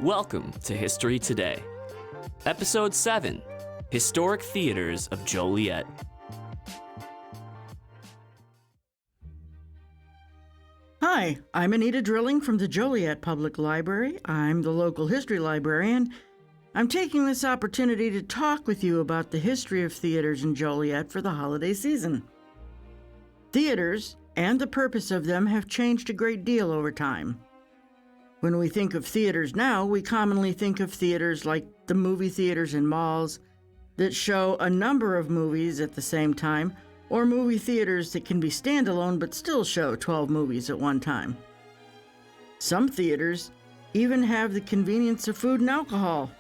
Welcome to History Today, Episode 7, Historic Theaters of Joliet. Hi, I'm Anneta drilling from the Joliet Public Library. I'm the local history librarian. I'm taking this opportunity to talk with you about the history of theaters in Joliet for the holiday season. Theaters and the purpose of them have changed a great deal over time. When we think of theaters now, we commonly think of theaters like the movie theaters in malls that show a number of movies at the same time, or movie theaters that can be standalone but still show 12 movies at one time. Some theaters even have the convenience of food and alcohol,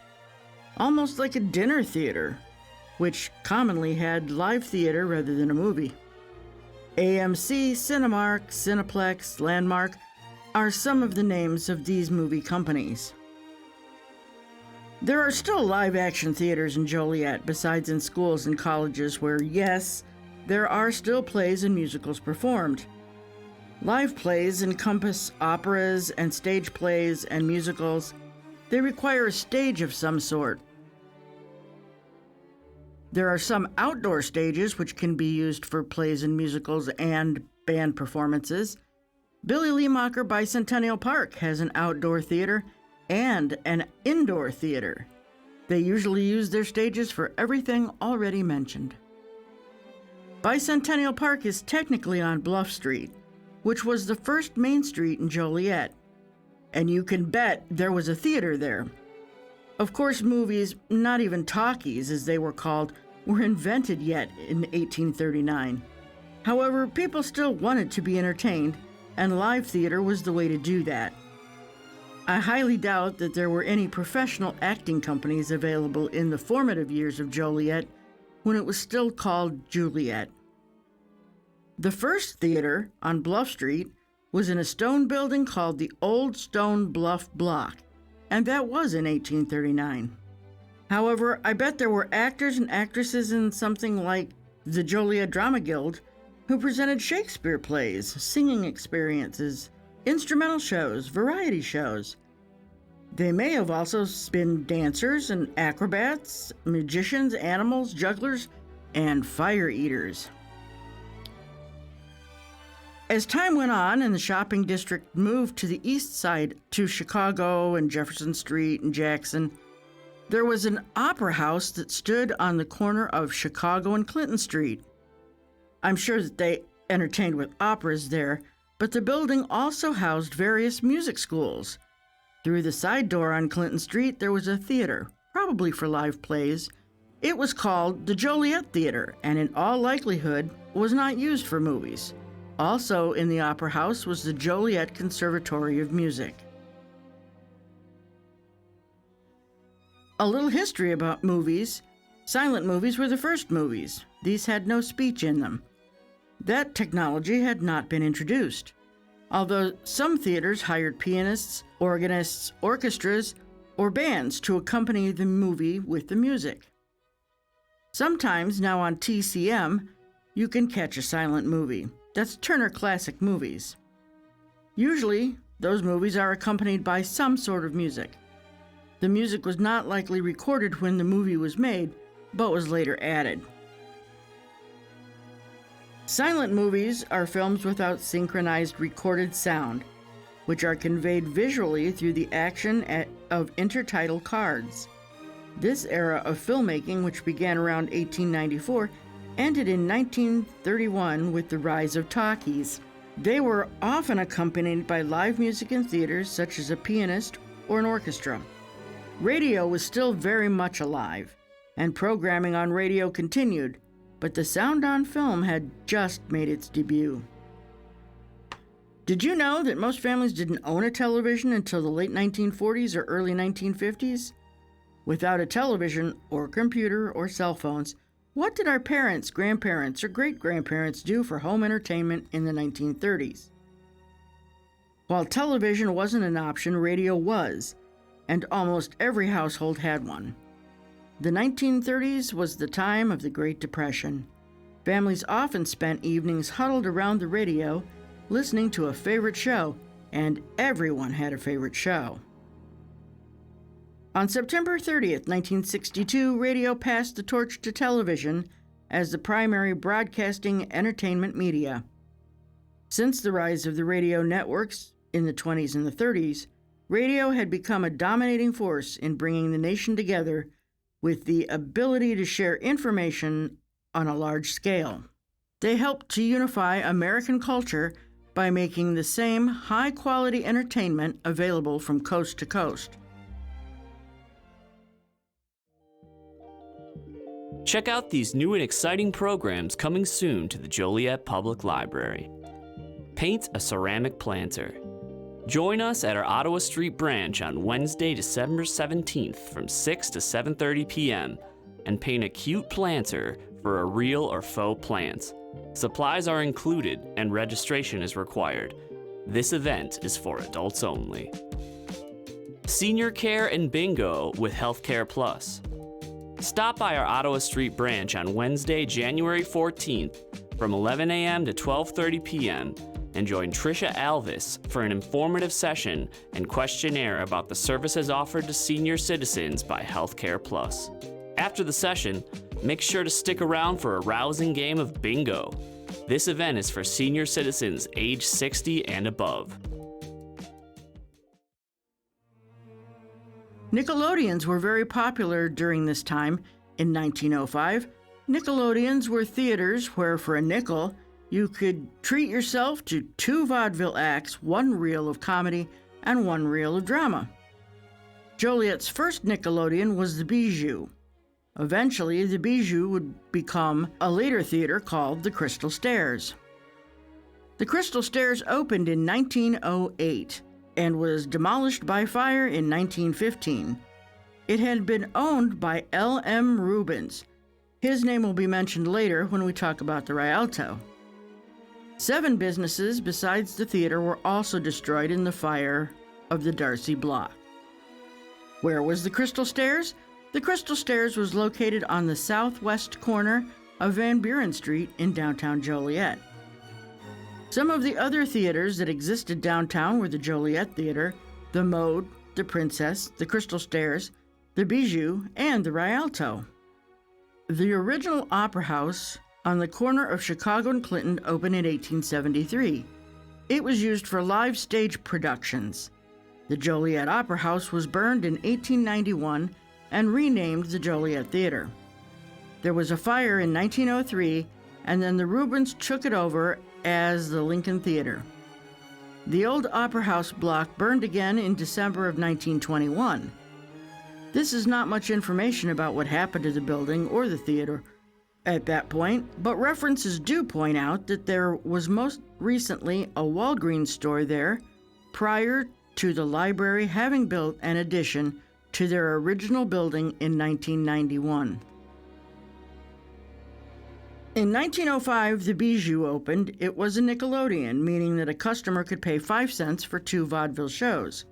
almost like a dinner theater, which commonly had live theater rather than a movie. AMC, Cinemark, Cineplex, Landmark are some of the names of these movie companies. There are still live-action theaters in Joliet besides in schools and colleges where, yes, there are still plays and musicals performed. Live plays encompass operas and stage plays and musicals. They require a stage of some sort. There are some outdoor stages which can be used for plays and musicals and band performances. Billy Leemacher Bicentennial Park has an outdoor theater and an indoor theater. They usually use their stages for everything already mentioned. Bicentennial Park is technically on Bluff Street, which was the first main street in Joliet, and you can bet there was a theater there. Of course, movies, not even talkies as they were called, were invented yet in 1839. However, people still wanted to be entertained, and live theater was the way to do that. I highly doubt that there were any professional acting companies available in the formative years of Joliet when it was still called Juliet. The first theater on Bluff Street was in a stone building called the Old Stone Bluff Block, and that was in 1839. However, I bet there were actors and actresses in something like the Joliet Drama Guild who presented Shakespeare plays, singing experiences, instrumental shows, variety shows. They may have also been dancers and acrobats, magicians, animals, jugglers, and fire eaters. As time went on and the shopping district moved to the east side to Chicago and Jefferson Street and Jackson, there was an opera house that stood on the corner of Chicago and Clinton Street. I'm sure that they entertained with operas there, but the building also housed various music schools. Through the side door on Clinton Street, there was a theater, probably for live plays. It was called the Joliet Theater, and in all likelihood was not used for movies. Also in the opera house was the Joliet Conservatory of Music. A little history about movies. Silent movies were the first movies. These had no speech in them. That technology had not been introduced, although some theaters hired pianists, organists, orchestras, or bands to accompany the movie with the music. Sometimes now on TCM, you can catch a silent movie. That's Turner Classic Movies. Usually, those movies are accompanied by some sort of music. The music was not likely recorded when the movie was made, but was later added. Silent movies are films without synchronized recorded sound, which are conveyed visually through the action of intertitle cards. This era of filmmaking, which began around 1894, ended in 1931 with the rise of talkies. They were often accompanied by live music in theaters, such as a pianist or an orchestra. Radio was still very much alive, and programming on radio continued, but the sound on film had just made its debut. Did you know that most families didn't own a television until the late 1940s or early 1950s? Without a television or computer or cell phones, what did our parents, grandparents, or great-grandparents do for home entertainment in the 1930s? While television wasn't an option, radio was, and almost every household had one. The 1930s was the time of the Great Depression. Families often spent evenings huddled around the radio, listening to a favorite show, and everyone had a favorite show. On September 30th, 1962, radio passed the torch to television as the primary broadcasting entertainment media. Since the rise of the radio networks in the 20s and the 30s, radio had become a dominating force in bringing the nation together with the ability to share information on a large scale. They helped to unify American culture by making the same high-quality entertainment available from coast to coast. Check out these new and exciting programs coming soon to the Joliet Public Library. Paint a ceramic planter. Join us at our Ottawa Street branch on Wednesday, December 17th from 6 to 7:30 p.m. and paint a cute planter for a real or faux plant. Supplies are included and registration is required. This event is for adults only. Senior Care and Bingo with Healthcare Plus. Stop by our Ottawa Street branch on Wednesday, January 14th from 11 a.m. to 12:30 p.m. and join Tricia Alvis for an informative session and questionnaire about the services offered to senior citizens by Healthcare Plus. After the session, make sure to stick around for a rousing game of bingo. This event is for senior citizens age 60 and above. Nickelodeons were very popular during this time. In 1905, Nickelodeons were theaters where, for a nickel, you could treat yourself to 2 vaudeville acts, 1 reel of comedy, and 1 reel of drama. Joliet's first Nickelodeon was the Bijou. Eventually, the Bijou would become a later theater called the Crystal Stairs. The Crystal Stairs opened in 1908 and was demolished by fire in 1915. It had been owned by L.M. Rubens. His name will be mentioned later when we talk about the Rialto. 7 businesses besides the theater were also destroyed in the fire of the Darcy Block. Where was the Crystal Stairs? The Crystal Stairs was located on the southwest corner of Van Buren Street in downtown Joliet. Some of the other theaters that existed downtown were the Joliet Theater, the Mode, the Princess, the Crystal Stairs, the Bijou, and the Rialto. The original Opera House on the corner of Chicago and Clinton opened in 1873. It was used for live stage productions. The Joliet Opera House was burned in 1891 and renamed the Joliet Theater. There was a fire in 1903, and then the Rubens took it over as the Lincoln Theater. The old Opera House block burned again in December of 1921. This is not much information about what happened to the building or the theater at that point, but references do point out that there was most recently a Walgreens store there prior to the library having built an addition to their original building in 1991. In 1905, the Bijou opened. It was a Nickelodeon, meaning that a customer could pay 5 cents for 2 vaudeville shows.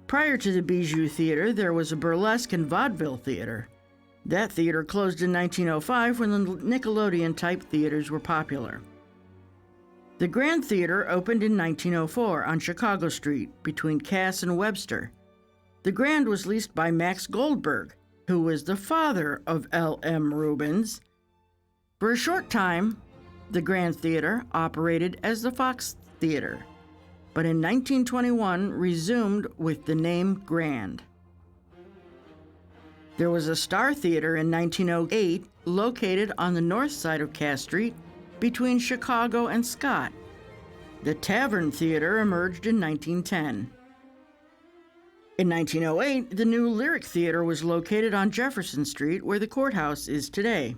Prior to the Bijou Theater, there was a burlesque and vaudeville theater. That theater closed in 1905 when the Nickelodeon-type theaters were popular. The Grand Theater opened in 1904 on Chicago Street between Cass and Webster. The Grand was leased by Max Goldberg, who was the father of L.M. Rubens. For a short time, the Grand Theater operated as the Fox Theater, but in 1921 resumed with the name Grand. There was a Star Theater in 1908 located on the north side of Cass Street between Chicago and Scott. The Tavern Theater emerged in 1910. In 1908, the new Lyric Theater was located on Jefferson Street where the courthouse is today.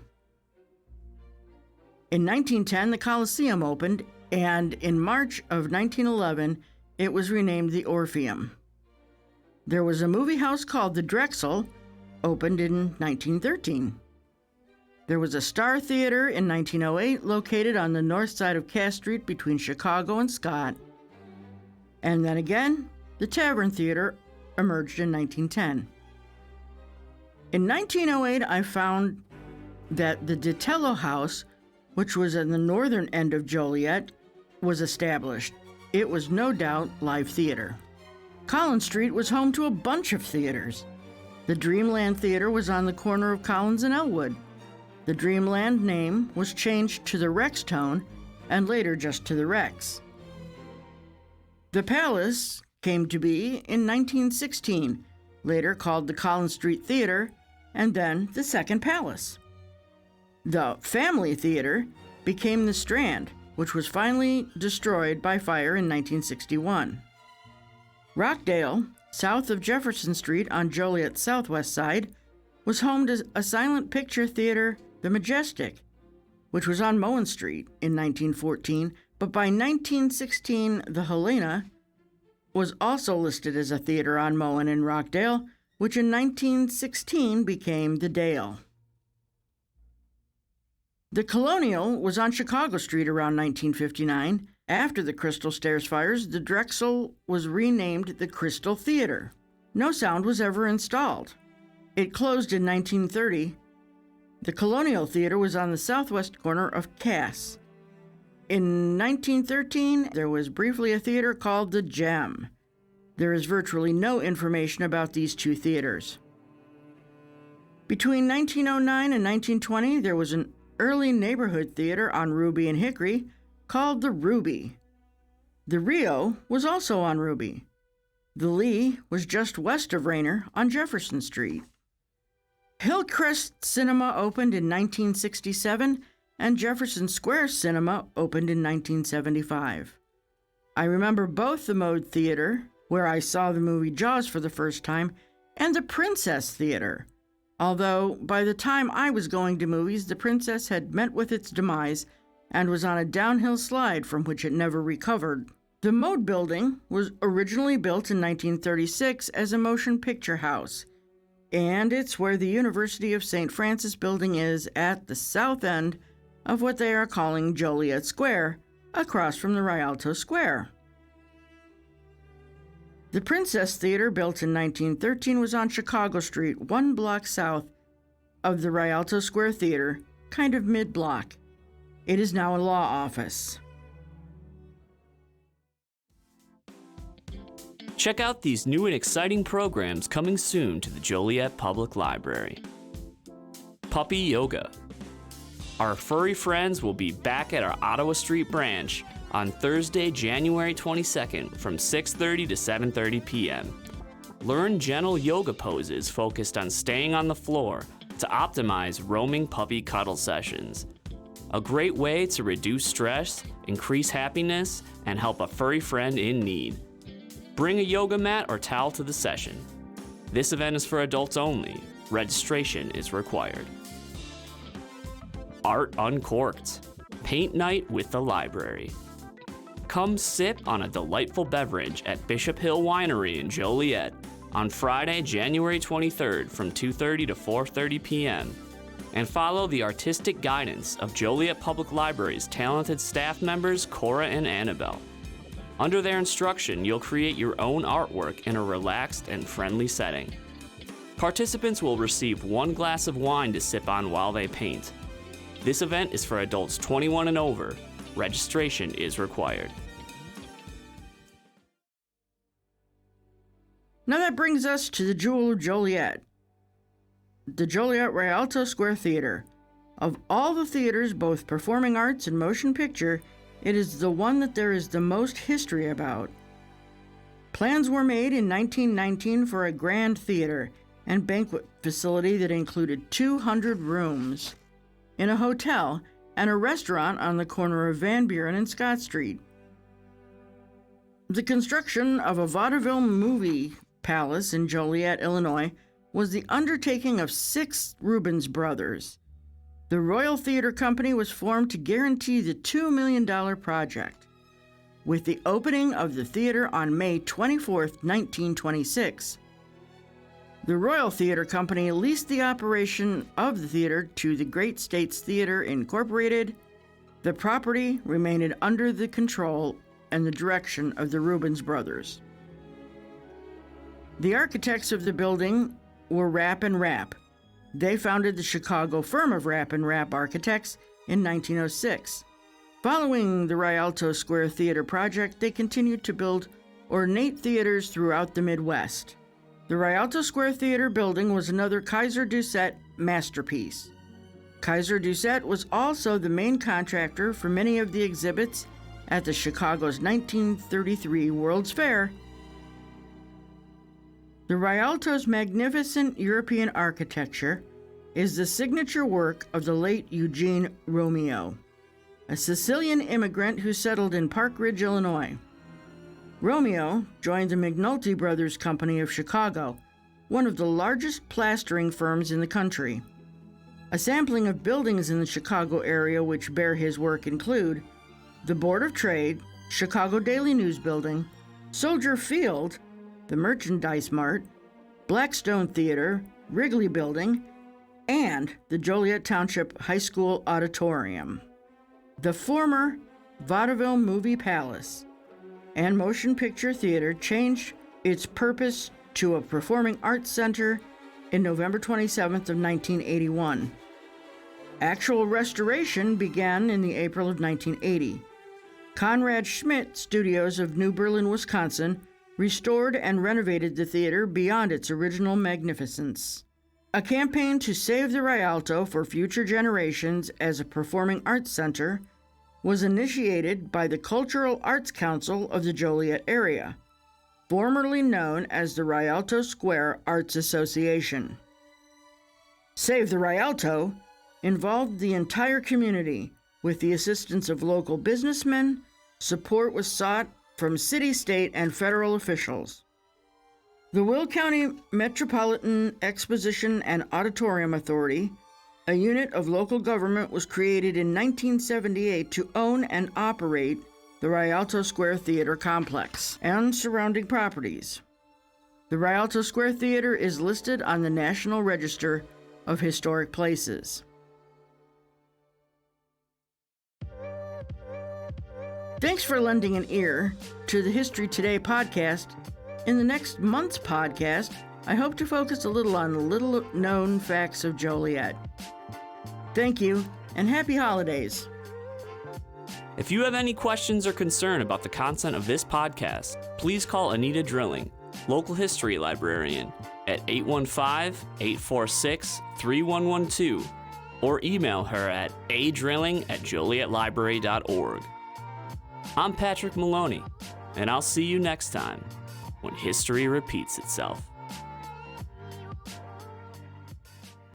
In 1910, the Coliseum opened, and in March of 1911, it was renamed the Orpheum. There was a movie house called the Drexel, opened in 1913. There was a Star Theater in 1908, located on the north side of Cass Street between Chicago and Scott. And then again, the Tavern Theater emerged in 1910. In 1908, I found that the DiTello House, which was in the northern end of Joliet, was established. It was no doubt live theater. Collins Street was home to a bunch of theaters. The Dreamland Theater was on the corner of Collins and Elwood. The Dreamland name was changed to the Rex Tone and later just to the Rex. The Palace came to be in 1916, later called the Collins Street Theater, and then the Second Palace. The Family Theater became the Strand, which was finally destroyed by fire in 1961. Rockdale, south of Jefferson Street on Joliet's southwest side, was home to a silent picture theater, the Majestic, which was on Moen Street in 1914, but by 1916, the Helena was also listed as a theater on Moen in Rockdale, which in 1916 became the Dale. The Colonial was on Chicago Street around 1959. After the Crystal Stairs fires, the Drexel was renamed the Crystal Theater. No sound was ever installed. It closed in 1930. The Colonial Theater was on the southwest corner of Cass. In 1913, there was briefly a theater called the Gem. There is virtually no information about these two theaters. Between 1909 and 1920, there was an early neighborhood theater on Ruby and Hickory called the Ruby. The Rio was also on Ruby. The Lee was just west of Rayner on Jefferson Street. Hillcrest Cinema opened in 1967, and Jefferson Square Cinema opened in 1975. I remember both the Mode Theater, where I saw the movie Jaws for the first time, and the Princess Theater, although by the time I was going to movies, the Princess had met with its demise and was on a downhill slide from which it never recovered. The Mode Building was originally built in 1936 as a motion picture house, and it's where the University of St. Francis building is at the south end of what they are calling Joliet Square, across from the Rialto Square. The Princess Theater, built in 1913, was on Chicago Street, 1 block south of the Rialto Square Theater, kind of mid-block. It is now a law office. Check out these new and exciting programs coming soon to the Joliet Public Library. Puppy Yoga. Our furry friends will be back at our Ottawa Street branch on Thursday, January 22nd from 6:30 to 7:30 p.m. Learn gentle yoga poses focused on staying on the floor to optimize roaming puppy cuddle sessions. A great way to reduce stress, increase happiness, and help a furry friend in need. Bring a yoga mat or towel to the session. This event is for adults only. Registration is required. Art Uncorked. Paint night with the library. Come sip on a delightful beverage at Bishop Hill Winery in Joliet on Friday, January 23rd from 2:30 to 4:30 p.m. and follow the artistic guidance of Joliet Public Library's talented staff members Cora and Annabelle. Under their instruction, you'll create your own artwork in a relaxed and friendly setting. Participants will receive 1 glass of wine to sip on while they paint. This event is for adults 21 and over. Registration is required. Now that brings us to the Jewel of Joliet, the Joliet Rialto Square Theater. Of all the theaters, both performing arts and motion picture, it is the one that there is the most history about. Plans were made in 1919 for a grand theater and banquet facility that included 200 rooms in a hotel and a restaurant on the corner of Van Buren and Scott Street. The construction of a vaudeville movie palace in Joliet, Illinois, was the undertaking of 6 Rubens brothers. The Royal Theater Company was formed to guarantee the $2 million project, with the opening of the theater on May 24, 1926. The Royal Theater Company leased the operation of the theater to the Great States Theater Incorporated. The property remained under the control and the direction of the Rubens brothers. The architects of the building were Rapp and Rapp. They founded the Chicago firm of Rapp and Rapp Architects in 1906. Following the Rialto Square Theater project, they continued to build ornate theaters throughout the Midwest. The Rialto Square Theater building was another Kaiser Doucet masterpiece. Kaiser Doucet was also the main contractor for many of the exhibits at the Chicago's 1933 World's Fair. The Rialto's magnificent European architecture is the signature work of the late Eugene Romeo, a Sicilian immigrant who settled in Park Ridge, Illinois. Romeo joined the McNulty Brothers Company of Chicago, one of the largest plastering firms in the country. A sampling of buildings in the Chicago area which bear his work include the Board of Trade, Chicago Daily News Building, Soldier Field, the Merchandise Mart, Blackstone Theater, Wrigley Building, and the Joliet Township High School Auditorium. The former Vaudeville Movie Palace and Motion Picture Theater changed its purpose to a performing arts center in November 27th of 1981. Actual restoration began in the April of 1980. Conrad Schmidt Studios of New Berlin, Wisconsin, restored and renovated the theater beyond its original magnificence. A campaign to save the Rialto for future generations as a performing arts center was initiated by the Cultural Arts Council of the Joliet area, formerly known as the Rialto Square Arts Association. Save the Rialto involved the entire community. With the assistance of local businessmen, support was sought from city, state, and federal officials. The Will County Metropolitan Exposition and Auditorium Authority, a unit of local government, was created in 1978 to own and operate the Rialto Square Theater complex and surrounding properties. The Rialto Square Theater is listed on the National Register of Historic Places. Thanks for lending an ear to the History Today podcast. In the next month's podcast, I hope to focus a little on little-known facts of Joliet. Thank you, and happy holidays. If you have any questions or concern about the content of this podcast, please call Anneta Drilling, local history librarian, at 815-846-3112, or email her at adrilling@jolietlibrary.org. I'm Patrick Maloney, and I'll see you next time when history repeats itself.